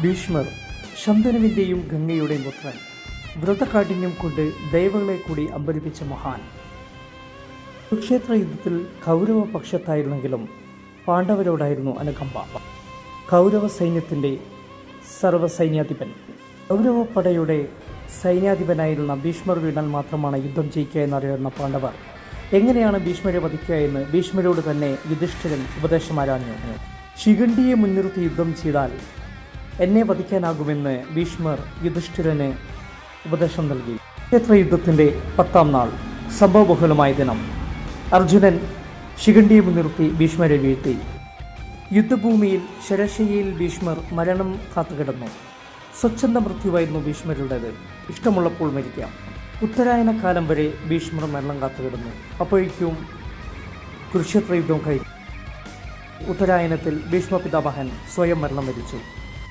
ഭീഷ്മർ ശന്തനുവിൻ്റെയും ഗംഗയുടെയും പുത്രൻ. വ്രതകാഠിന്യം കൊണ്ട് ദേവകളെ കൂടി അമ്പരിപ്പിച്ച മഹാൻ. കുരുക്ഷേത്ര യുദ്ധത്തിൽ കൗരവ പക്ഷത്തായിരുന്നെങ്കിലും പാണ്ഡവരോടായിരുന്നു അനുകമ്പ. കൗരവ സൈന്യത്തിൻ്റെ സർവ്വസൈന്യാധിപൻ. കൗരവപ്പടയുടെ സൈന്യാധിപനായിരുന്ന ഭീഷ്മർ വീണാൽ മാത്രമാണ് യുദ്ധം ജയിക്കുക എന്നറിയുന്ന പാണ്ഡവർ എങ്ങനെയാണ് ഭീഷ്മരെ വധിക്കുക എന്ന് ഭീഷ്മരോട് തന്നെ യുധിഷ്ഠിരൻ ഉപദേശമാരാഞ്ഞു. ശിഖണ്ഡിയെ മുൻനിർത്തി യുദ്ധം ചെയ്താൽ എന്നെ വധിക്കാനാകുമെന്ന് ഭീഷ്മർ യുധിഷ്ഠിരന് ഉപദേശം നൽകി. കുരുക്ഷേത്ര യുദ്ധത്തിൻ്റെ 10ാം നാൾ, സംഭവബഹുലമായ ദിനം. അർജുനൻ ശിഖണ്ഡിയെ മുൻനിർത്തി ഭീഷ്മരെ വീഴ്ത്തി. യുദ്ധഭൂമിയിൽ ശരശയ്യയിൽ ഭീഷ്മർ മരണം കാത്തുകിടന്നു. സ്വച്ഛന്ത മൃത്യുവായിരുന്നു ഭീഷ്മരുടേത്. ഇഷ്ടമുള്ളപ്പോൾ മരിക്കാം. ഉത്തരായന കാലം വരെ ഭീഷ്മർ മരണം കാത്തുകിടന്നു. അപ്പോഴേക്കും കുരുക്ഷേത്ര യുദ്ധം കഴിഞ്ഞു. ഉത്തരായനത്തിൽ ഭീഷ്മ പിതാമഹൻ സ്വയം മരണം വരിച്ചു.